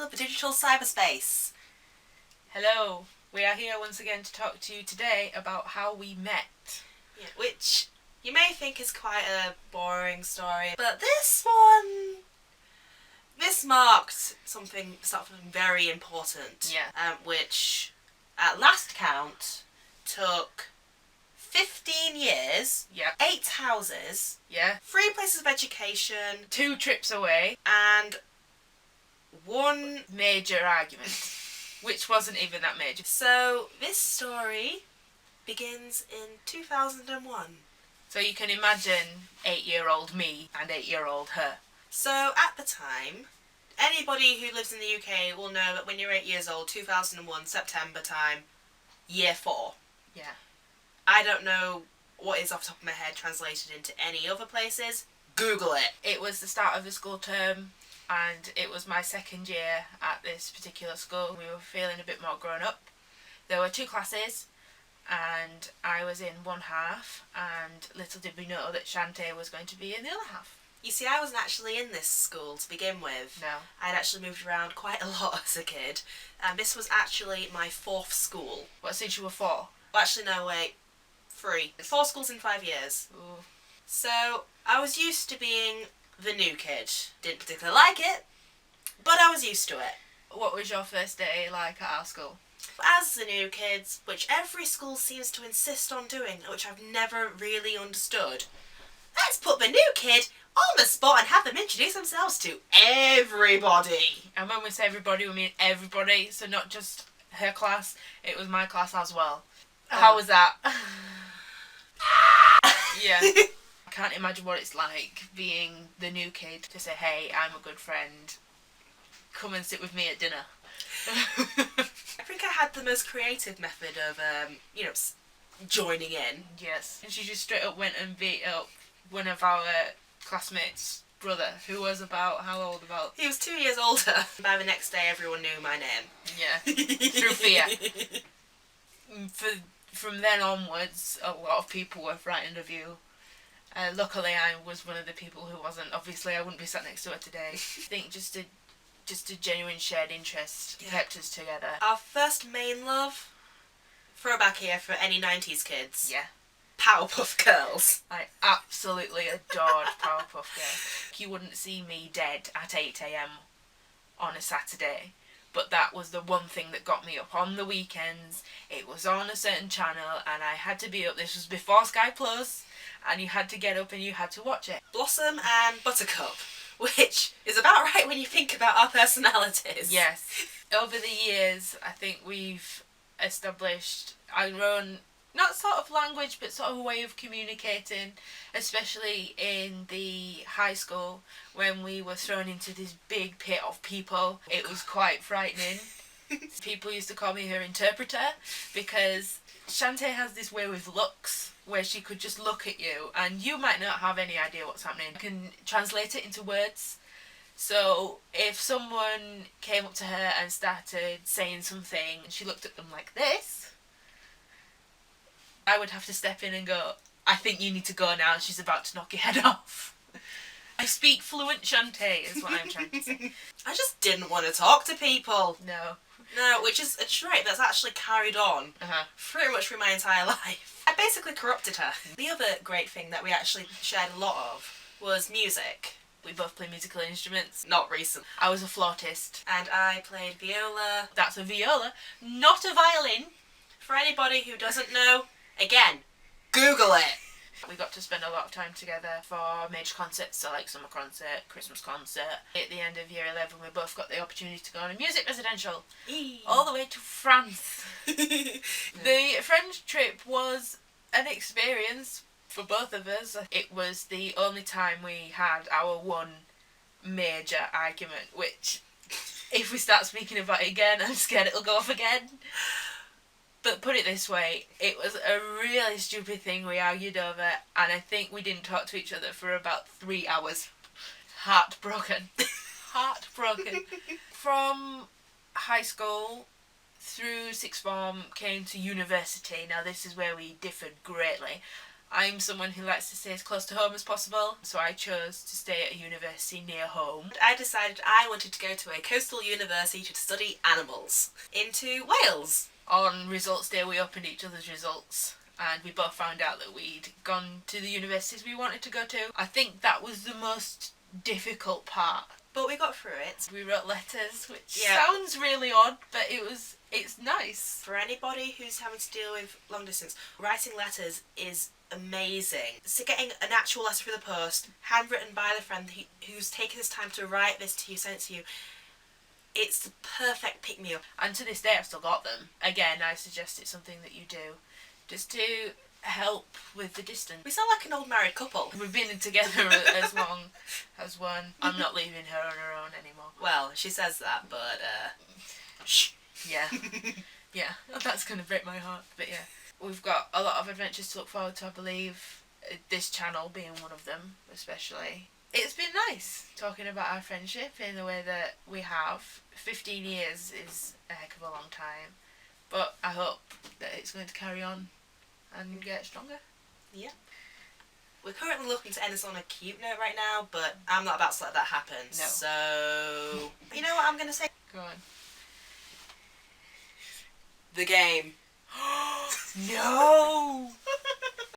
of digital cyberspace. Hello, we are here once again to talk to you today about how we met. Yeah, which you may think is quite a boring story, but this marked something very important. Yeah. Which, at last count, took 15 years, Yeah. 8 houses, Yeah. 3 places of education, 2 trips away, and 1 major argument, which wasn't even that major. So this story begins in 2001. So you can imagine 8-year-old me and 8-year-old her. So at the time, anybody who lives in the UK will know that when you're 8 years old, 2001, September time, year 4. Yeah. I don't know what is off the top of my head translated into any other places. Google it. It was the start of the school term, and it was my second year at this particular school. We were feeling a bit more grown up. There were 2 classes, and I was in one half, and little did we know that Shantae was going to be in the other half. You see, I wasn't actually in this school to begin with. No. I'd actually moved around quite a lot as a kid, and this was actually my 4th school. What, since you were 4? Well, actually, no, wait. 3. 4 schools in 5 years. Ooh. So, I was used to being the new kid. Didn't particularly like it, but I was used to it. What was your first day like at our school? As the new kids, which every school seems to insist on doing, which I've never really understood, let's put the new kid on the spot and have them introduce themselves to everybody. And when we say everybody, we mean everybody, so not just her class, it was my class as well. How was that? Yeah. I can't imagine what it's like being the new kid to say, hey, I'm a good friend, come and sit with me at dinner. I think I had the most creative method of, joining in. Yes. And she just straight up went and beat up one of our classmates' brother, who was about, how old about? He was 2 years older. By the next day, everyone knew my name. Yeah. Through fear. From then onwards, a lot of people were frightened of you. Luckily, I was one of the people who wasn't. Obviously, I wouldn't be sat next to her today. I think just a genuine shared interest kept us together. Our first main love, throwback here for any 90s kids. Yeah. Powerpuff Girls. I absolutely adored Powerpuff Girls. You wouldn't see me dead at 8 a.m. on a Saturday. But that was the one thing that got me up on the weekends. It was on a certain channel and I had to be up. This was before Sky Plus, and you had to get up and you had to watch it. Blossom and Buttercup, which is about right when you think about our personalities. Yes. Over the years, I think we've established our own, not sort of language, but sort of a way of communicating, especially in the high school when we were thrown into this big pit of people. It was quite frightening. People used to call me her interpreter because Shantae has this way with looks where she could just look at you and you might not have any idea what's happening. You can translate it into words. So if someone came up to her and started saying something and she looked at them like this, I would have to step in and go, I think you need to go now, she's about to knock your head off. I speak fluent Shantae is what I'm trying to say. I just didn't want to talk to people. No. No, which is a trait that's actually carried on pretty much through my entire life. I basically corrupted her. The other great thing that we actually shared a lot of was music. We both play musical instruments. Not recent. I was a flautist. And I played viola. That's a viola, not a violin. For anybody who doesn't know, again, Google it. We got to spend a lot of time together for major concerts, so like summer concert, Christmas concert. At the end of year 11, we both got the opportunity to go on a music residential all the way to France. The French trip was an experience for both of us. It was the only time we had our one major argument, which, if we start speaking about it again, I'm scared it'll go off again. But put it this way, it was a really stupid thing we argued over, and I think we didn't talk to each other for about 3 hours. Heartbroken. Heartbroken. From high school through sixth form, came to university. Now this is where we differed greatly. I'm someone who likes to stay as close to home as possible, so I chose to stay at a university near home. I decided I wanted to go to a coastal university to study animals. Into Wales. On results day, we opened each other's results, and we both found out that we'd gone to the universities we wanted to go to. I think that was the most difficult part. But we got through it. We wrote letters, which Yeah. sounds really odd, but it's nice. For anybody who's having to deal with long distance, writing letters is amazing. So getting an actual letter through the post, handwritten by the friend who's taken his time to write this to you, sent it to you, it's the perfect pick-me-up. And to this day, I've still got them. Again, I suggest it's something that you do, just to help with the distance. We sound like an old married couple. We've been together as long as one. I'm not leaving her on her own anymore. Well, she says that, but, shh. Yeah. Yeah, that's going to break my heart. But yeah, we've got a lot of adventures to look forward to, I believe. This channel being one of them, especially. It's been nice talking about our friendship in the way that we have. 15 years is a heck of a long time. But I hope that it's going to carry on and get stronger. Yeah. We're currently looking to end this on a cute note right now, but I'm not about to let that happen. No. So, you know what I'm going to say? Go on. The game. No!